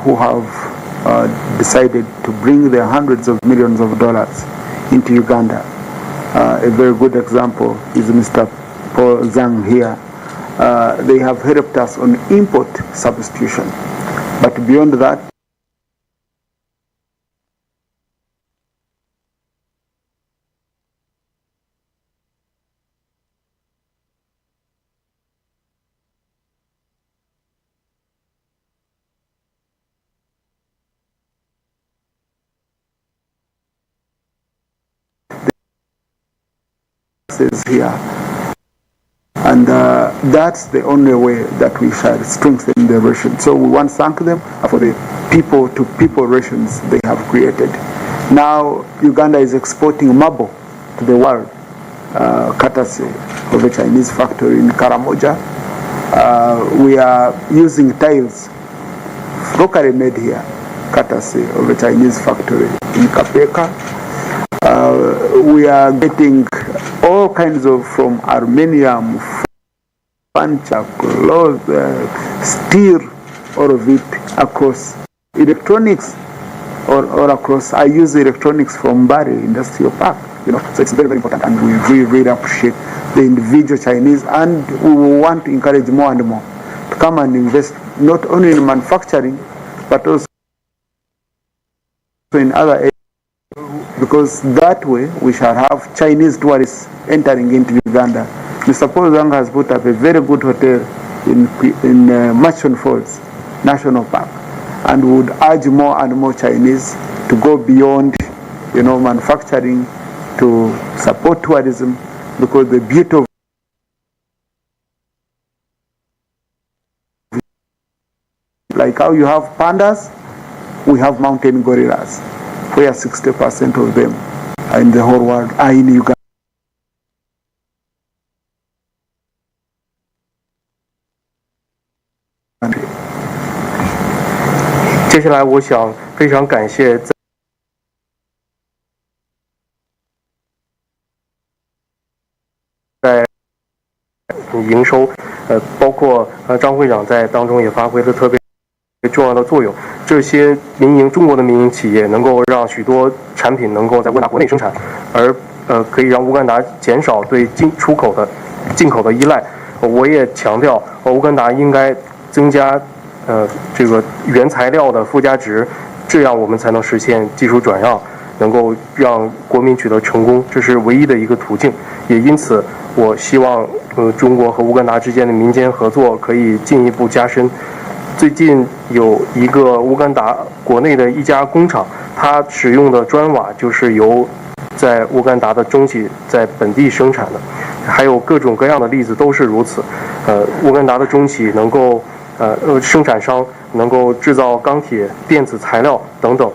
who have decided to bring their hundreds of millions of dollars into Uganda. A very good example is Mr. Paul Zhang here. They have helped us on import substitution. But beyond that, is here. And that's the only way that we shall strengthen the relations. So we want to thank them for the people-to-people relations they have created. Now Uganda is exporting marble to the world, courtesy of a Chinese factory in Karamoja. We are using tiles locally made here, courtesy of a Chinese factory in Kapeka. We are getting all kinds of from aluminium, furniture, clothes, steel, all of it across electronics, or across. I use electronics from Bari Industrial Park, so it's very, very important, and we really, really appreciate the individual Chinese, and we want to encourage more and more to come and invest not only in manufacturing but also in other areas, because that way we shall have Chinese tourists entering into Uganda. Mr. Paul Zhang has put up a very good hotel in Machon Falls National Park, and would urge more and more Chinese to go beyond, manufacturing to support tourism, because the beauty of like how you have pandas, we have mountain gorillas, where 60% of them in the whole world are in Uganda. 接下来，我想非常感谢在营收，包括张会长在当中也发挥了特别重要的作用。这些中国的民营企业能够让许多产品能够在乌干达国内生产，而可以让乌干达减少对进口的依赖。我也强调，乌干达应该增加这个原材料的附加值，这样我们才能实现技术转让，能够让国民取得成功，这是唯一的一个途径。也因此，我希望中国和乌干达之间的民间合作可以进一步加深。最近有一个乌干达国内的一家工厂，它使用的砖瓦就是由在乌干达的中企在本地生产的，还有各种各样的例子都是如此。乌干达的中企能够生产商能够制造钢铁、电子材料等等。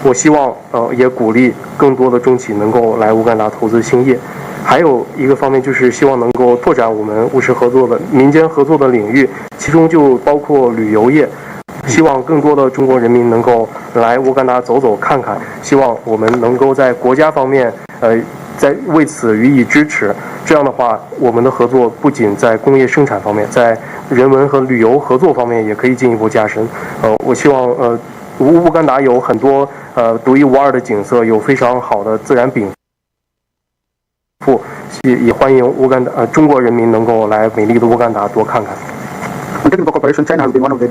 我希望也鼓励更多的中企能够来乌干达投资兴业。还有一个方面就是希望能够拓展我们务实合作的民间合作的领域，其中就包括旅游业。希望更多的中国人民能够来乌干达走走看看，希望我们能够在国家方面在为此予以支持。这样的话，我们的合作不仅在工业生产方面，在人文和旅游合作方面也可以进一步加深。我希望乌干达有很多独一无二的景色，有非常好的自然禀赋，也欢迎中国人民能够来美丽的乌干达多看看。Technical cooperation, China has been one of the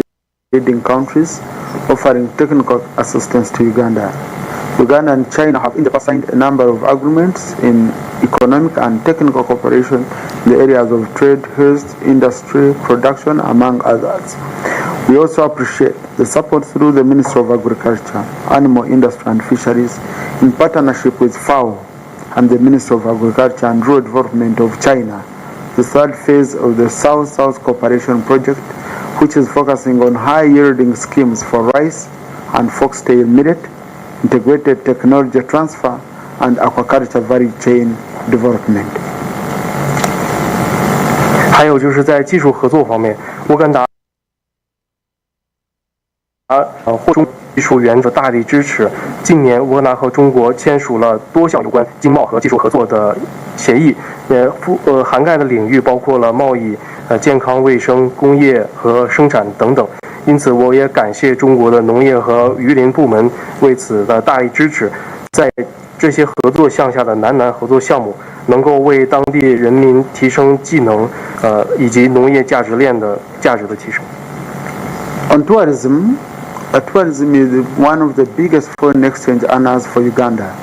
leading countries offering technical assistance to Uganda. Uganda and China have in the past signed a number of agreements in economic and technical cooperation in the areas of trade, health, industry, production, among others. We also appreciate the support through the Ministry of Agriculture, Animal Industry and Fisheries in partnership with FAO and the Ministry of Agriculture and Rural Development of China, the third phase of the South-South Cooperation Project, which is focusing on high-yielding schemes for rice and foxtail millet, integrated technology transfer, and aquaculture value chain development. 还有就是在技术合作方面，乌干达或中技术原则大力支持。近年，乌干达和中国签署了多项有关经贸和技术合作的协议，涵盖的领域包括了贸易、健康卫生、工业和生产等等。因此，我也感谢中国的农业和渔林部门为此的大力支持。在这些合作项下的南合作项目，能够为当地人民提升技能，以及农业价值链的价值的提升。On tourism, tourism is one of the biggest foreign exchange earners for Uganda.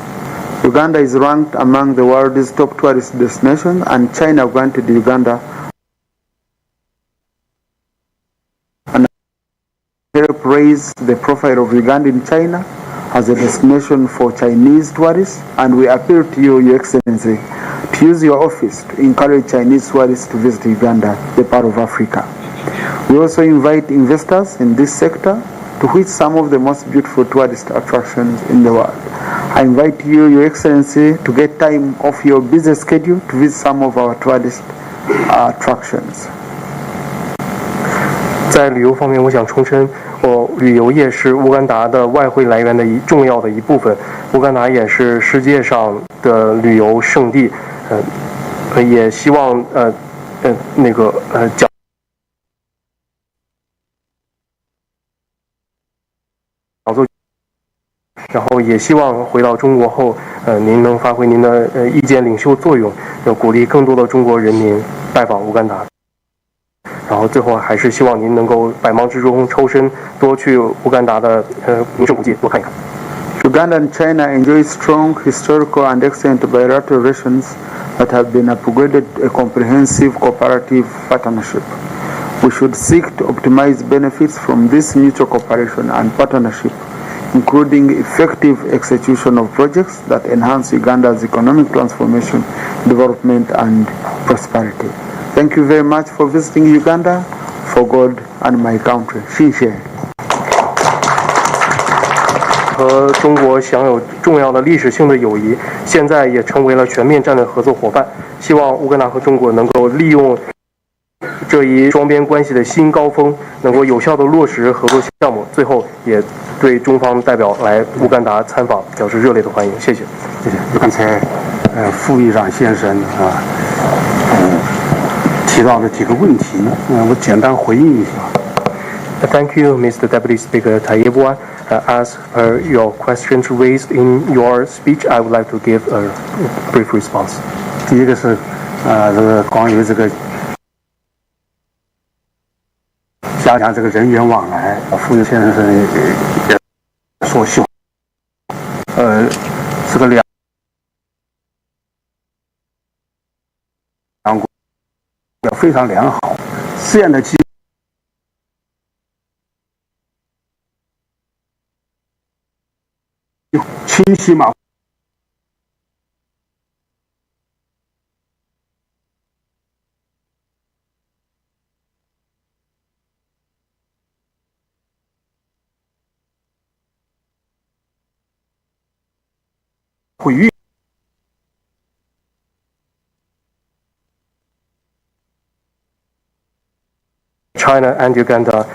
Uganda is ranked among the world's top tourist destinations, and China granted Uganda and help raise the profile of Uganda in China as a destination for Chinese tourists, and we appeal to you, Your Excellency, to use your office to encourage Chinese tourists to visit Uganda, the part of Africa. We also invite investors in this sector, to which some of the most beautiful tourist attractions in the world. I invite you, Your Excellency, to get time off your busy schedule to visit some of our tourist attractions. 在旅游方面，我想重申，旅游业是乌干达的外汇来源的重要的一部分。乌干达也是世界上的旅游胜地，也希望讲座，然后也希望回到中国后，您能发挥您的意见领袖作用，鼓励更多的中国人民拜访乌干达。然后最后还是希望您能够百忙之中抽身，多去乌干达的名胜古迹多看一看。Uganda and China enjoy strong historical and excellent bilateral relations that have been upgraded a comprehensive cooperative partnership. We should seek to optimize benefits from this mutual cooperation and partnership, including effective execution of projects that enhance Uganda's economic transformation, development, and prosperity. Thank you very much for visiting Uganda, for God and my country. 谢谢。和中国享有重要的历史性的友谊，现在也成为了全面战略合作伙伴。希望乌干达和中国能够利用这一双边关系的新高峰，能够有效地落实合作项目。最后，也对中方代表来乌干达参访表示热烈的欢迎。谢谢。谢谢。刚才副议长先生提到的几个问题，我简单回应一下。Thank you, Mr. Deputy Speaker Tayebuan. As per your questions raised in your speech, I would like to give a brief response. 第一个是这个关于这个加强这个人员往来，副先生也说希望这个两国要非常良好，这样的机清晰嘛。会运 China and Uganda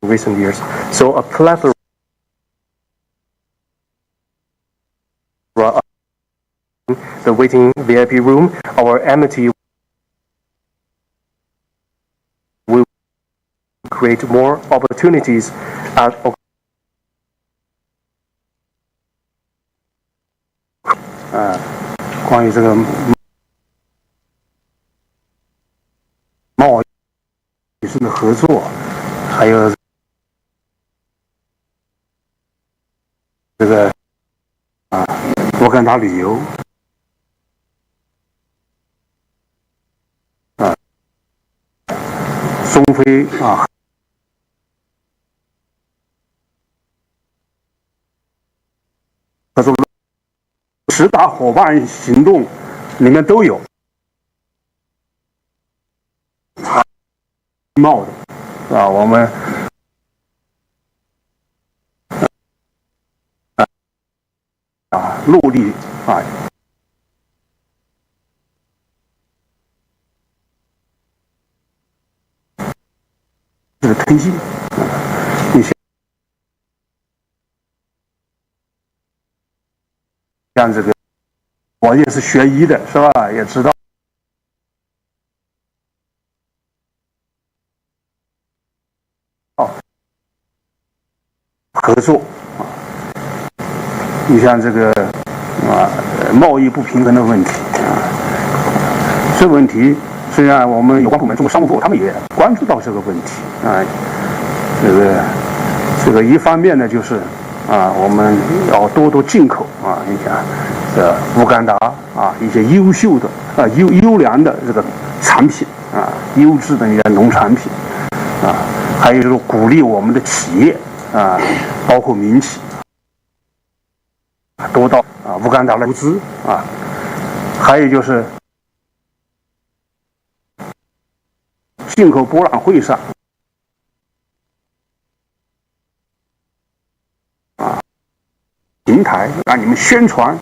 in recent years. So a plethora of the waiting VIP room, our amity will create more opportunities at关于这个贸易上的合作，还有这个乌干达旅游中非合作10大伙伴行动里面都有贸的我们陆地这个推进像这个我也是学医的是吧，也知道合作啊。你像这个贸易不平衡的问题啊，这问题虽然我们有关部门，中国商务部他们也关注到这个问题啊，这个一方面呢就是我们要多多进口你看乌干达一些优秀的优良的这个产品优质的一些农产品还有就是鼓励我们的企业包括民企多到乌干达来投资还有就是进口博览会上平台让你们宣传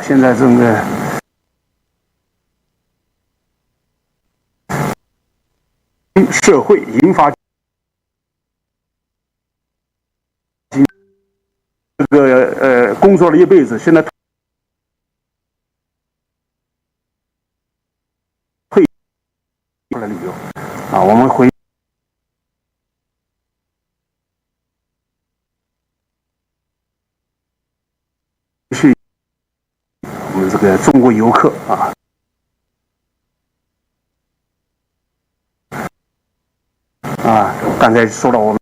现在这个社会引发这个工作了一辈子，现在退了旅游我们回去我们这个中国游客刚才说到我们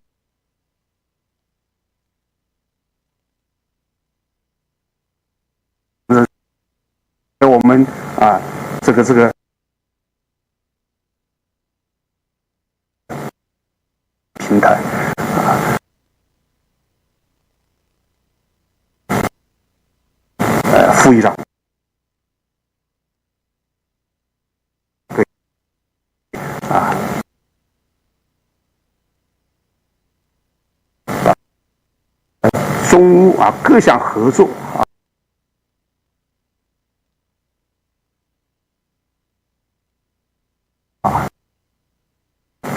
这个平台副议长对中乌各项合作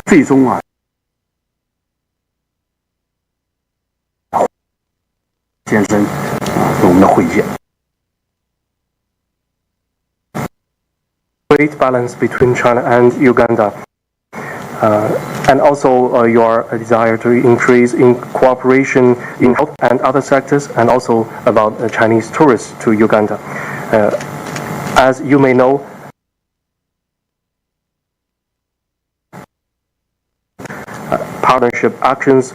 最终先生跟我们的会见。Great balance between China and Uganda, and also your desire to increase in cooperation in health and other sectors, and also about Chinese tourists to Uganda. As you may know, partnership actions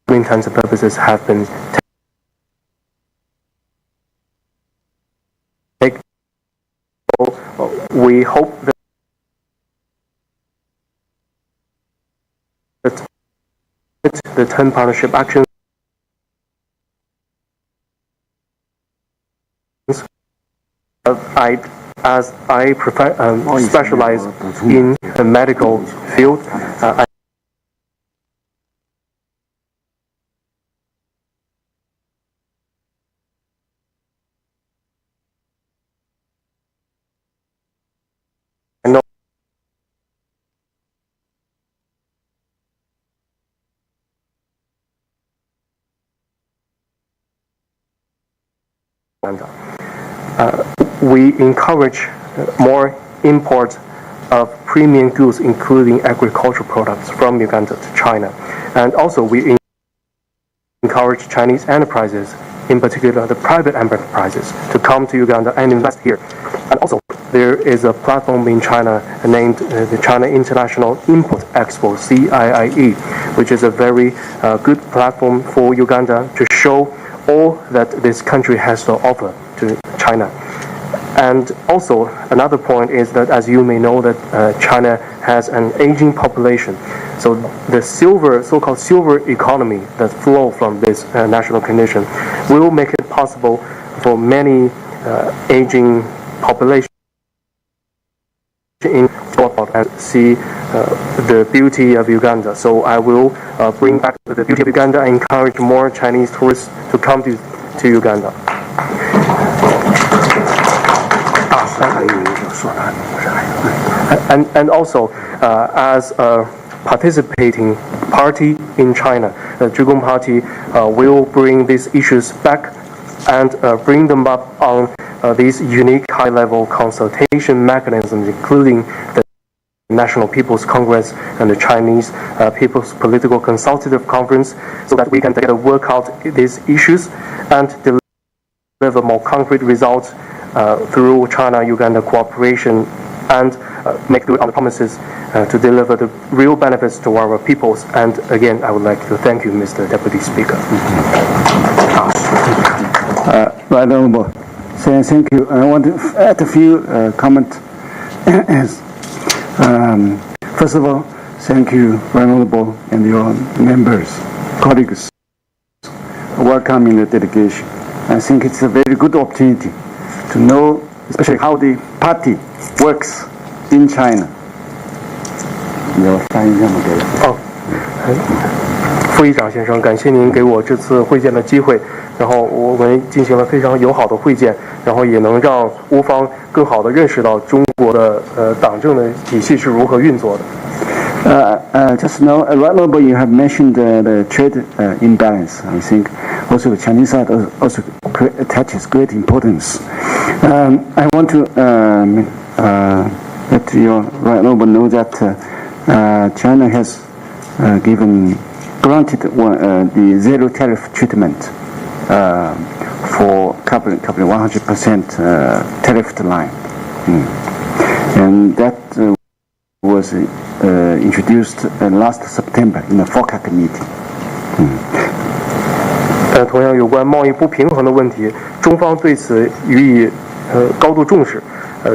for intents and purposes have been taken. We hope that the 10 partnership actions as I specialize in the medical field, I know we encourage more import of premium goods, including agricultural products, from Uganda to China. And also we encourage Chinese enterprises, in particular the private enterprises, to come to Uganda and invest here. And also there is a platform in China named the China International Import Expo, CIIE, which is a very good platform for Uganda to show all that this country has to offer to China. And also another point is that, as you may know, that China has an aging population. So the so-called silver economy that flow from this national condition will make it possible for many aging population in and see the beauty of Uganda. So I will bring back the beauty of Uganda and encourage more Chinese tourists to come to Uganda. And also, as a participating party in China, the Zhuge Party will bring these issues back and bring them up on these unique high-level consultation mechanisms, including the National People's Congress and the Chinese People's Political Consultative Conference, so that we can together work out these issues and deliver more concrete results through China-Uganda cooperation and make good on the promises to deliver the real benefits to our peoples. And again, I would like to thank you, Mr. Deputy Speaker. Right Honourable, thank you. I want to add a few comments. First of all, thank you, Right Honourable, and your members, colleagues, welcoming the delegation. I think it's a very good opportunity to know, especially how the party works in China. 副议长先生，感谢您给我这次会见的机会，然后我们进行了非常友好的会见，然后也能让乌方更好地认识到中国的党政的体系是如何运作的。Just now, Right Honourable, you have mentioned the trade imbalance. I think also the Chinese side also attaches great importance. I want to let your Right Honourable know that China has granted the zero tariff treatment for covering 100% tariff line, and that was introduced last September in the FOCAC meeting. 同样有关贸易不平衡的问题，中方对此予以高度重视。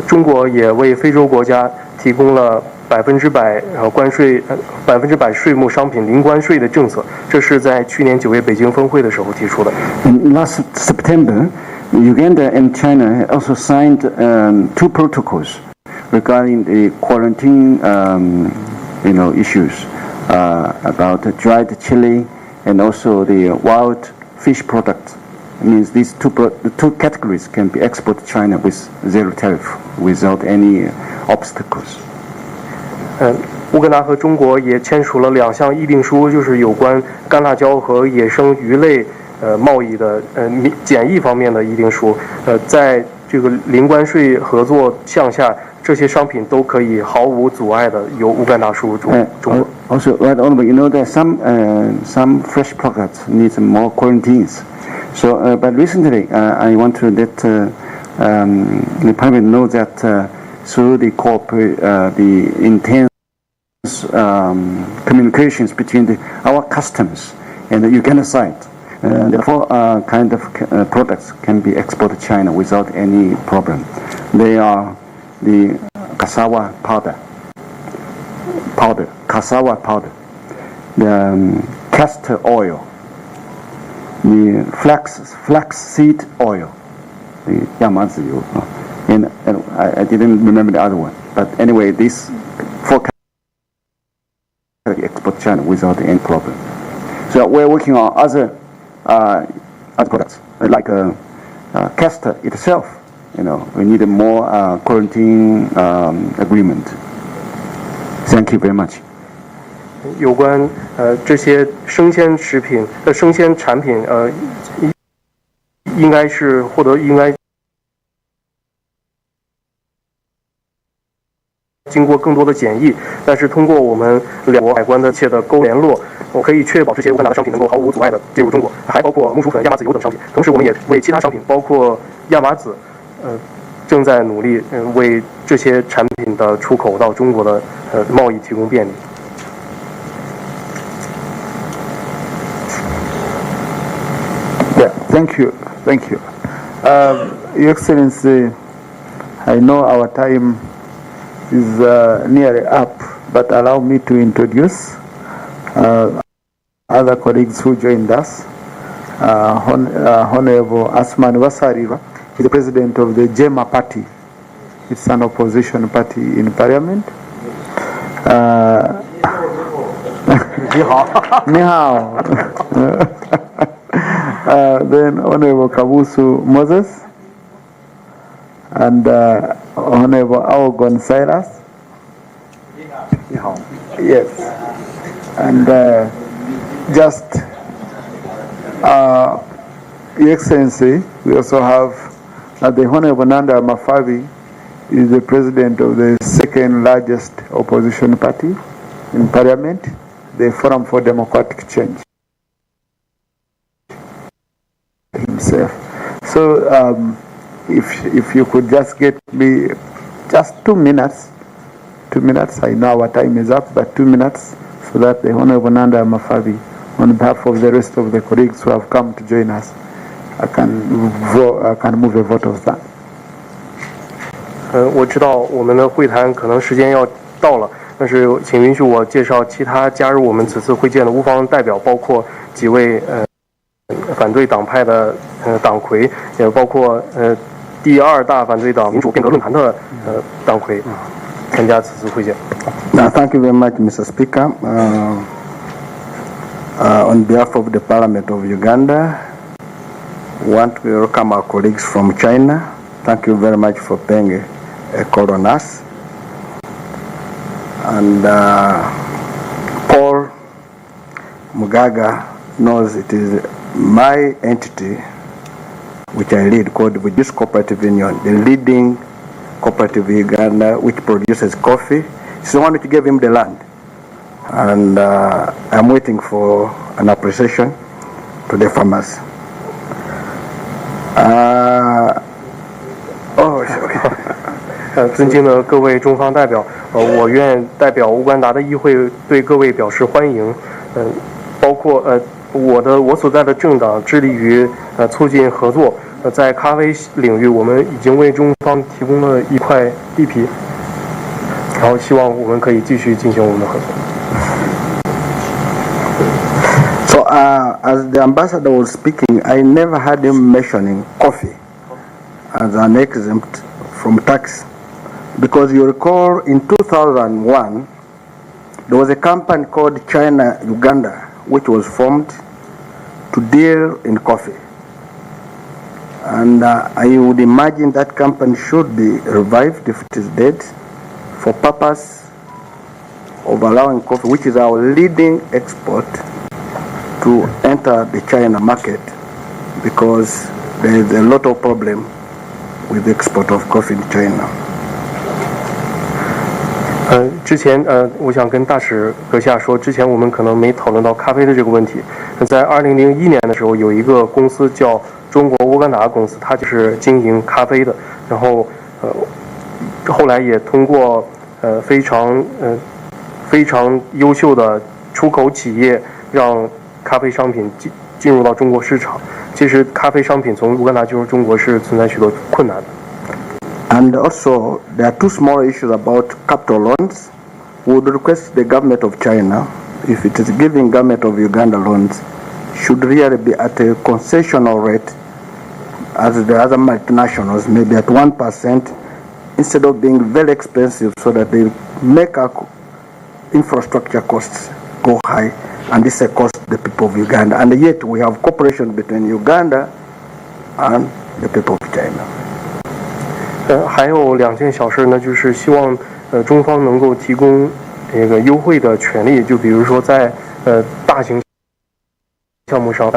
中国也为非洲国家提供了100%关税100%税目商品零关税的政策，这是在去年9月北京峰会的时候提出的。Last September, Uganda and China also signed 2 protocols regarding the quarantine, issues about the dried chili and also the wild fish products. It means these two categories can be exported to China with zero tariff without any obstacles. 乌干达和中国也签署了2项议定书，就是有关干辣椒和野生鱼类贸易的检疫方面的议定书。在这个零关税合作项下，这些商品都可以毫无阻碍的由乌干达输入中国。Also, Right Honourable, you know that some fresh products need more quarantines. So, but recently, I want to let the Parliament know that through the intense communications between our customs and the Uganda side, therefore, kind of products can be exported to China without any problem. They are the cassava powder, the castor oil, the flax seed oil, the yamazu, and I didn't remember the other one. But anyway, this 4 can be exported to China without any problem. So we're working on other products like castor itself. We need a more quarantine agreement. Thank you very much. 有关这些生鲜产品应该是获得经过更多的检疫，但是通过我们两国海关的勾联络，我可以确保这些乌干达的商品能够毫无阻碍的进入中国，还包括木薯粉、亚麻籽油等商品。同时，我们也为其他商品，包括亚麻籽，正在努力为这些产品的出口到中国的贸易提供便利。Yeah, thank you. Your Excellency, I know our time is nearly up, but allow me to introduce other colleagues who joined us. Honorable Asman Wasariva is the president of the JEMA party. It's an opposition party in parliament. Ni hao. Then Honorable Kabusu Moses and Honorable Aogon Silas. Yes. And Your Excellency, we also have The Honorable Nanda Mafavi is the president of the second largest opposition party in parliament, the Forum for Democratic Change himself. So if you could just get me just 2 minutes, I know our time is up, but 2 minutes, so that the Honorable Nanda Mafavi, on behalf of the rest of the colleagues who have come to join us, I can move a vote of that. 我知道我们的会谈可能时间要到了，但是请允许我介绍其他加入我们此次会见的乌方代表，包括几位反对党派的党魁，也包括第2大反对党民主变革论坛的党魁参加此次会见。Thank you very much, Mr. Speaker. On behalf of the Parliament of Uganda, I want to welcome our colleagues from China. Thank you very much for paying a call on us. And Paul Mugaga knows it is my entity which I lead, called the Juice Cooperative Union, the leading cooperative in Uganda which produces coffee. It's the one which gave him the land. And I'm waiting for an appreciation to the farmers. Oh, 尊敬的各位中方代表，我愿代表乌干达的议会对各位表示欢迎。包括我所在的政党致力于促进合作。在咖啡领域，我们已经为中方提供了一块地皮，然后希望我们可以继续进行我们的合作。So, as the ambassador was speaking, I never heard him mentioning coffee as an exempt from tax. Because you recall in 2001, there was a company called China Uganda, which was formed to deal in coffee. And I would imagine that company should be revived if it is dead, for purpose of allowing coffee, which is our leading export, to enter the China market, because there is a lot of problem with the export of coffee in China. 之前我想跟大使阁下说，之前我们可能没讨论到咖啡的这个问题。在2001年的时候，有一个公司叫中国乌干达公司，它就是经营咖啡的。然后后来也通过非常优秀的出口企业，让咖啡商品进入到中国市场。其实咖啡商品从乌干达进入中国是存在许多困难的。And also, there are two small issues about capital loans. We would request the government of China, if it is giving government of Uganda loans, should really be at a concessional rate as the other multinationals, maybe at 1%, instead of being very expensive, so that they make our infrastructure costs go high, and this cost the people of Uganda. And yet we have cooperation between Uganda and the people of China. 还有2件小事呢，就是希望中方能够提供这个优惠的权利，就比如说在大型项目上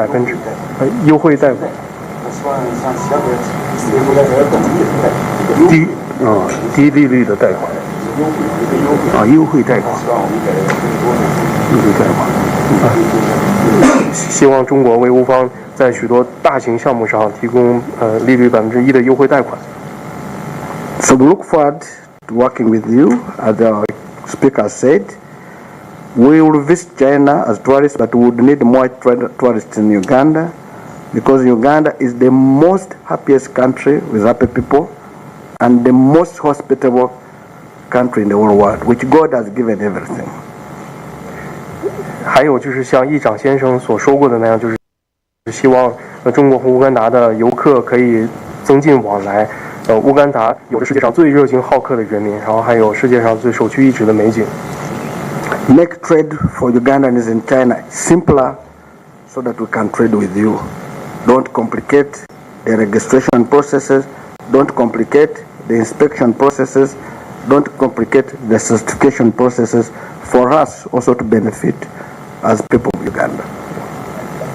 优惠贷款。低利率的贷款。优惠贷款。希望中国为乌方在许多大型项目上提供利率1%的优惠贷款。So we look forward to working with you. As our speaker said, we will visit China as tourists, but we would need more tourists in Uganda, because Uganda is the most happiest country with happy people and the most hospitable country in the whole world, which God has given everything. 还有就是像议长先生所说过的那样，就是希望中国和乌干达的游客可以增进往来。乌干达有着世界上最热情好客的人民，然后还有世界上最首屈一指的美景。Make trade for Ugandans in China simpler, so that we can trade with you. Don't complicate the registration processes. Don't complicate the inspection processes. Don't complicate the certification processes, for us also to benefit as people of Uganda.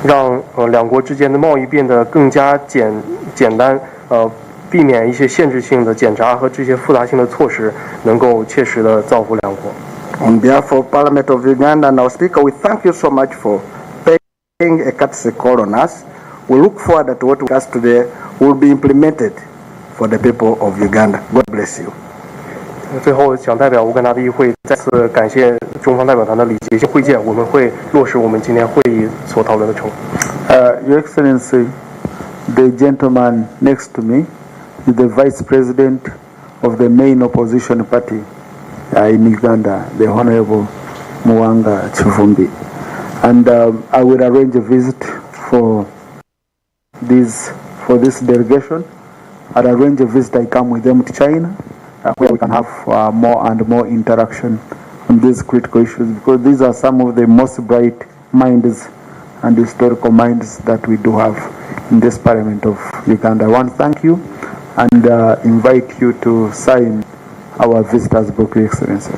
让两国之间的贸易变得更加简单，避免一些限制性的检查和这些复杂性的措施，能够切实的造福两国。On behalf of Parliament of Uganda and our Speaker, we thank you so much for paying a courtesy call on us. We look forward that what we discussed today will be implemented for the people of Uganda. God bless you. 最后，想代表乌干达的议会再次感谢中方代表团的礼节性会见，我们会落实我们今天会议所讨论的承诺。Your Excellency, the gentleman next to me is the Vice President of the main opposition party in Uganda, the Honorable Muwanga Chivumbi. And I will arrange a visit for this delegation. I'll arrange a visit. I come with them to China, where we can have more and more interaction on these critical issues, because these are some of the most bright minds and historical minds that we do have in this Parliament of Uganda. I want to thank you and invite you to sign our visitors book, Your Excellency.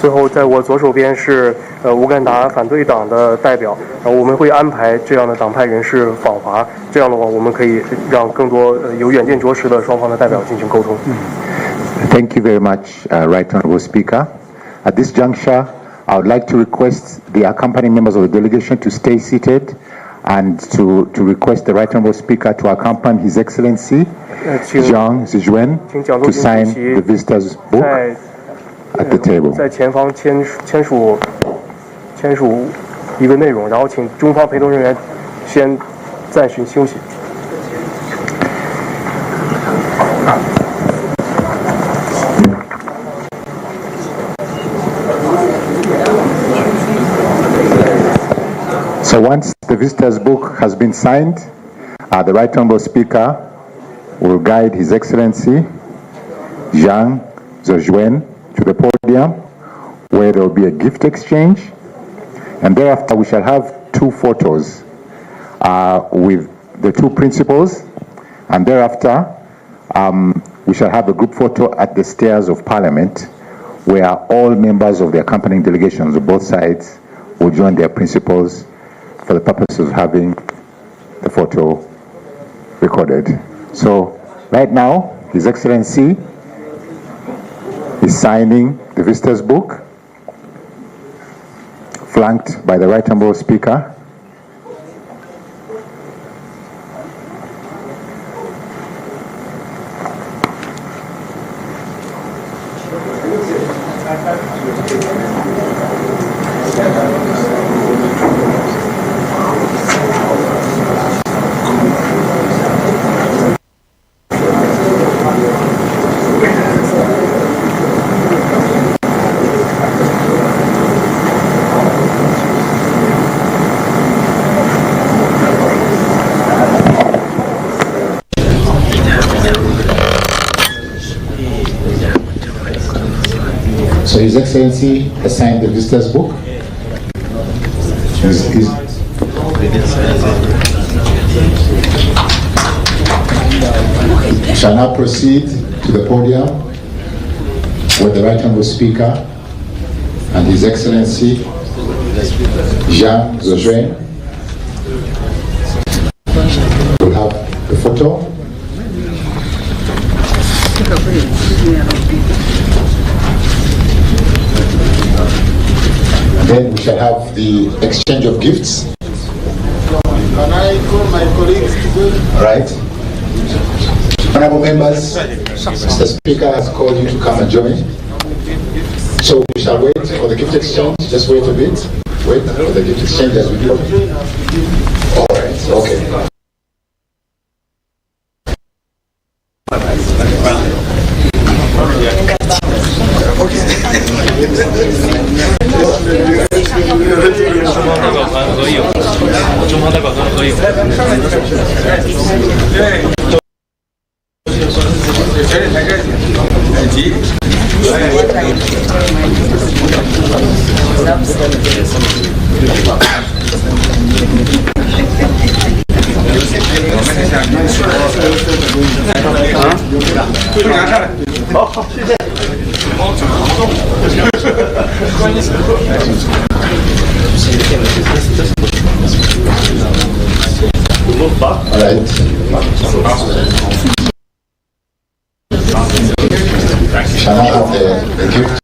最后，在我左手边是乌干达反对党的代表，我们会安排这样的党派人士访华，这样的话，我们可以让更多有远见卓识的双方的代表进行沟通。Thank you very much, Right Honourable Speaker. At this juncture, I would like to request the accompanying members of the delegation to stay seated and to request the Right Honourable Speaker to accompany His Excellency Zhang Zijuen to sign the visitors' book at the table. 在前方签署一个内容，然后请中方陪同人员先暂时休息。So once the visitors' book has been signed, the Right Honourable Speaker will guide His Excellency Zhang Zijuen to the podium, where there will be a gift exchange, and thereafter we shall have two photos with the two principals, and thereafter we shall have a group photo at the stairs of Parliament, where all members of the accompanying delegations of both sides will join their principals for the purpose of having the photo recorded. So right now, His Excellency is signing the visitors' book, flanked by the Right Honourable Speaker. So His Excellency has signed the visitors' book. Shall now proceed to the podium where the Right Honourable Speaker and His Excellency Zhang Zijuen will have the photo. Then we shall have the exchange of gifts. Can I call my colleagues to go? Right. Honorable members, Mr. Speaker has called you to come and join. So we shall wait for the gift exchange. Just wait a bit. Wait for the gift exchange as we go. All right. Okay. All right. Shall I have the gift?